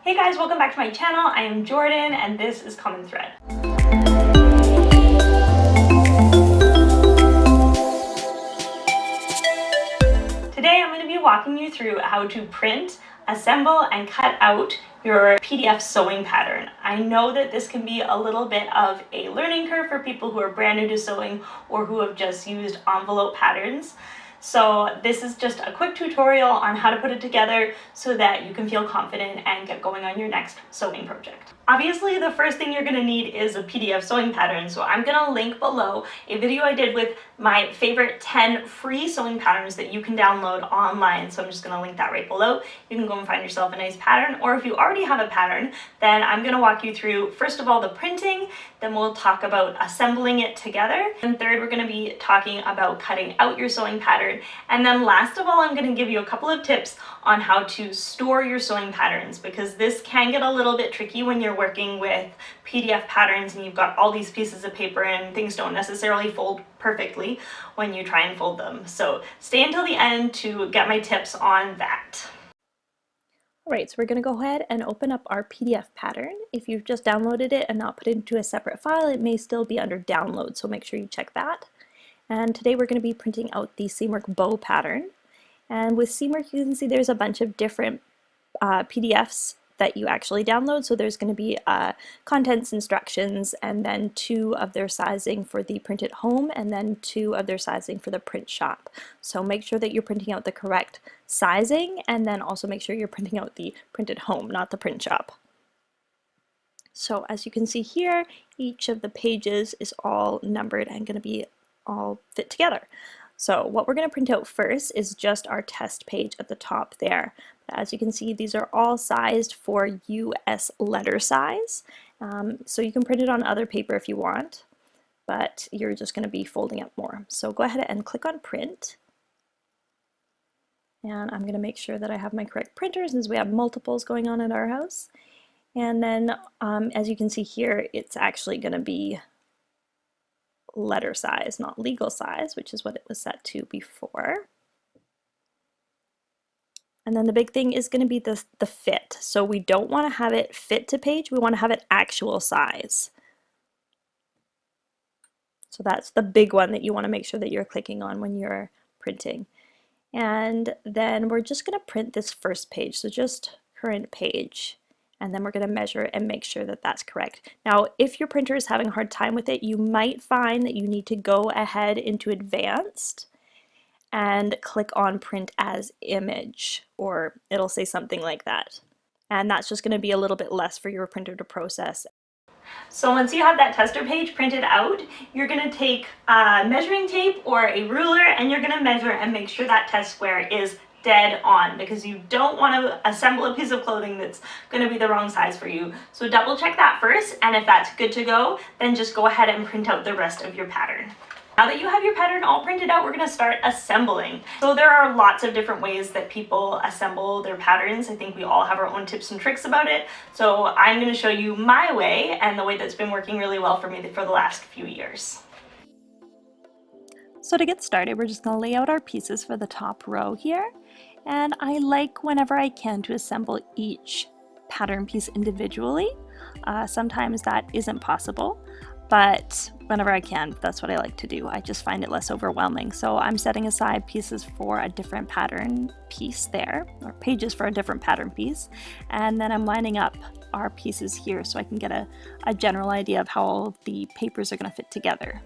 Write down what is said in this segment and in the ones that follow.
Hey guys, welcome back to my channel. I am Jordan and this is Common Thread. Today I'm going to be walking you through how to print, assemble, and cut out your PDF sewing pattern. I know that this can be a little bit of a learning curve for people who are brand new to sewing or who have just used envelope patterns. So this is just a quick tutorial on how to put it together so that you can feel confident and get going on your next sewing project. Obviously, the first thing you're going to need is a PDF sewing pattern. So I'm going to link below a video I did with my favorite 10 free sewing patterns that you can download online. So I'm just going to link that right below. You can go and find yourself a nice pattern, or if you already have a pattern, then I'm going to walk you through, first of all, the printing, then we'll talk about assembling it together, and third, we're going to be talking about cutting out your sewing pattern, and then last of all, I'm going to give you a couple of tips on how to store your sewing patterns, because this can get a little bit tricky when you're working with PDF patterns and you've got all these pieces of paper and things don't necessarily fold perfectly when you try and fold them. So stay until the end to get my tips on that. Alright, so we're going to go ahead and open up our PDF pattern. If you've just downloaded it and not put it into a separate file, it may still be under download, so make sure you check that. And today we're going to be printing out the Seamwork bow pattern. And with Seamwork, you can see there's a bunch of different PDFs that you actually download. So there's going to be contents, instructions, and then 2 of their sizing for the print at home, and then 2 of their sizing for the print shop. So make sure that you're printing out the correct sizing, and then also make sure you're printing out the print at home, not the print shop. So as you can see here, each of the pages is all numbered and going to be all fit together. So what we're going to print out first is just our test page at the top there. As you can see, these are all sized for US letter size. So you can print it on other paper if you want, but you're just going to be folding up more. So go ahead and click on print. And I'm going to make sure that I have my correct printers since we have multiples going on at our house. And then as you can see here, it's actually going to be letter size, not legal size, which is what it was set to before. And then the big thing is going to be the fit. So we don't want to have it fit to page, we want to have it actual size. So that's the big one that you want to make sure that you're clicking on when you're printing. And then we're just going to print this first page, so just current page. And then we're going to measure it and make sure that that's correct. Now, if your printer is having a hard time with it, you might find that you need to go ahead into advanced and click on print as image, or it'll say something like that. And that's just going to be a little bit less for your printer to process. So once you have that tester page printed out, you're going to take measuring tape or a ruler and you're going to measure and make sure that test square is dead on, because you don't want to assemble a piece of clothing that's going to be the wrong size for you. So double check that first, and if that's good to go, then just go ahead and print out the rest of your pattern. Now that you have your pattern all printed out, we're going to start assembling. So there are lots of different ways that people assemble their patterns. I think we all have our own tips and tricks about it. So I'm going to show you my way and the way that's been working really well for me for the last few years. So to get started, we're just going to lay out our pieces for the top row here. And I like, whenever I can, to assemble each pattern piece individually. Sometimes that isn't possible, but whenever I can, that's what I like to do. I just find it less overwhelming. So I'm setting aside pieces for a different pattern piece there, or pages for a different pattern piece. And then I'm lining up our pieces here so I can get a general idea of how all the papers are going to fit together.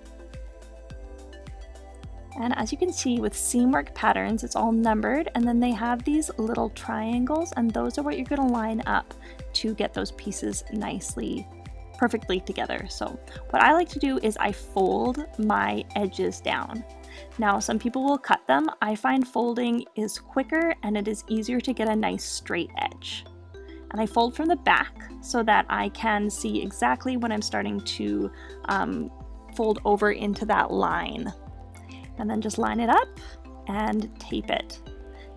And as you can see with Seamwork patterns, it's all numbered, and then they have these little triangles, and those are what you're going to line up to get those pieces perfectly together. So what I like to do is I fold my edges down. Now some people will cut them. I find folding is quicker and it is easier to get a nice straight edge. And I fold from the back so that I can see exactly when I'm starting to fold over into that line. And then just line it up and tape it.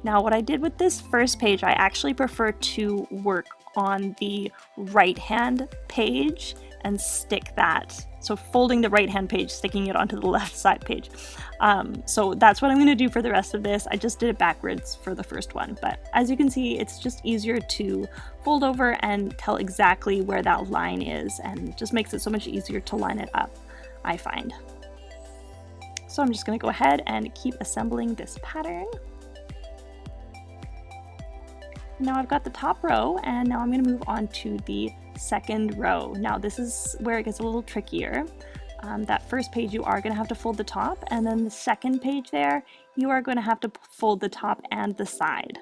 Now what I did with this first page, I actually prefer to work on the right hand page and stick that. So folding the right hand page, sticking it onto the left side page. So that's what I'm going to do for the rest of this. I just did it backwards for the first one, but as you can see, it's just easier to fold over and tell exactly where that line is, and just makes it so much easier to line it up, I find. So I'm just going to go ahead and keep assembling this pattern. Now I've got the top row, and now I'm going to move on to the second row. Now this is where it gets a little trickier. That first page you are going to have to fold the top, and then the second page there you are going to have to fold the top and the side.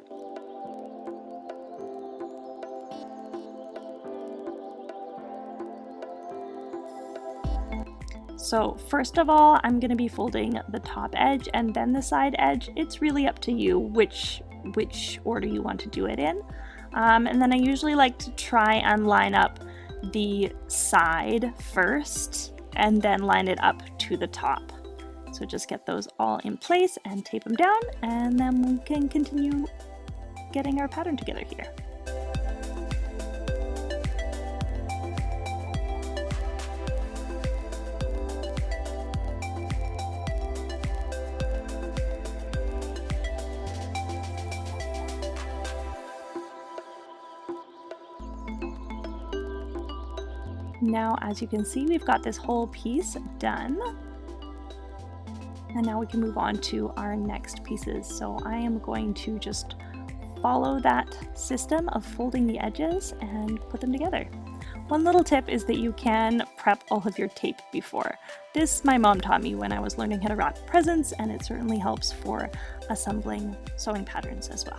So first of all, I'm going to be folding the top edge and then the side edge. It's really up to you which order you want to do it in. And then I usually like to try and line up the side first and then line it up to the top. So just get those all in place and tape them down, and then we can continue getting our pattern together here. Now, as you can see, we've got this whole piece done. And now we can move on to our next pieces. So I am going to just follow that system of folding the edges and put them together. One little tip is that you can prep all of your tape before. This my mom taught me when I was learning how to wrap presents, and it certainly helps for assembling sewing patterns as well.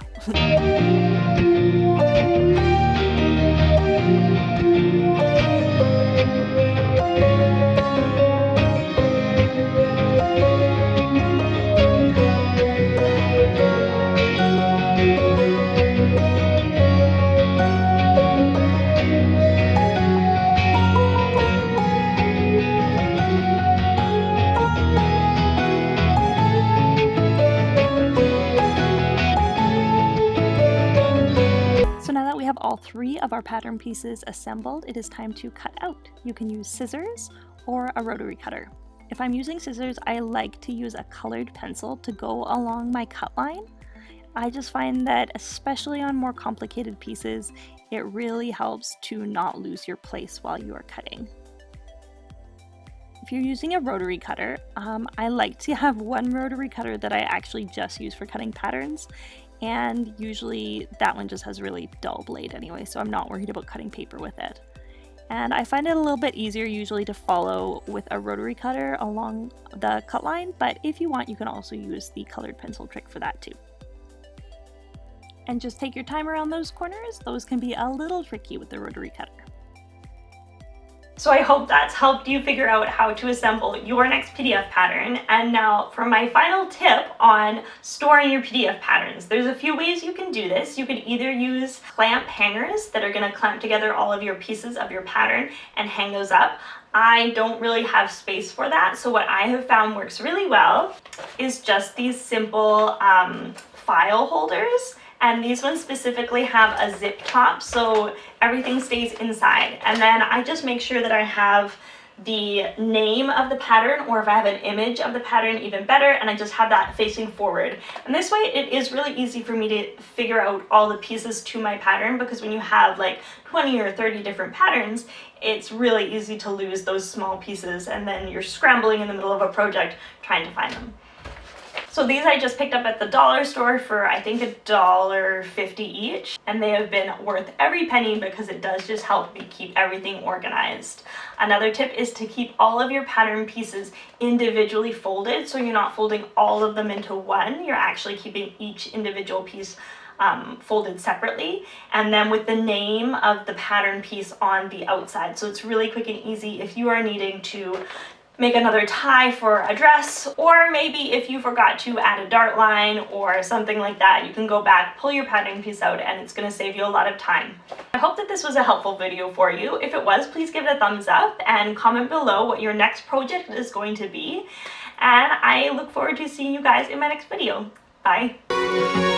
All three of our pattern pieces assembled, it is time to cut out. You can use scissors or a rotary cutter. If I'm using scissors, I like to use a colored pencil to go along my cut line. I just find that, especially on more complicated pieces, it really helps to not lose your place while you are cutting. If you're using a rotary cutter, I like to have one rotary cutter that I actually just use for cutting patterns. And usually that one just has a really dull blade anyway, so I'm not worried about cutting paper with it. And I find it a little bit easier usually to follow with a rotary cutter along the cut line, but if you want, you can also use the colored pencil trick for that too. And just take your time around those corners. Those can be a little tricky with the rotary cutter. So I hope that's helped you figure out how to assemble your next PDF pattern. And now for my final tip on storing your PDF patterns. There's a few ways you can do this. You can either use clamp hangers that are going to clamp together all of your pieces of your pattern and hang those up. I don't really have space for that, so what I have found works really well is just these simple file holders. And these ones specifically have a zip top, so everything stays inside. And then I just make sure that I have the name of the pattern, or if I have an image of the pattern, even better, and I just have that facing forward. And this way it is really easy for me to figure out all the pieces to my pattern, because when you have like 20 or 30 different patterns, it's really easy to lose those small pieces, and then you're scrambling in the middle of a project trying to find them. So these I just picked up at the dollar store for I think $1.50 each, and they have been worth every penny because it does just help me keep everything organized. Another tip is to keep all of your pattern pieces individually folded, so you're not folding all of them into one, you're actually keeping each individual piece folded separately, and then with the name of the pattern piece on the outside. So it's really quick and easy if you are needing to make another tie for a dress, or maybe if you forgot to add a dart line or something like that, you can go back, pull your pattern piece out, and it's going to save you a lot of time. I hope that this was a helpful video for you. If it was, please give it a thumbs up and comment below what your next project is going to be. And I look forward to seeing you guys in my next video. Bye.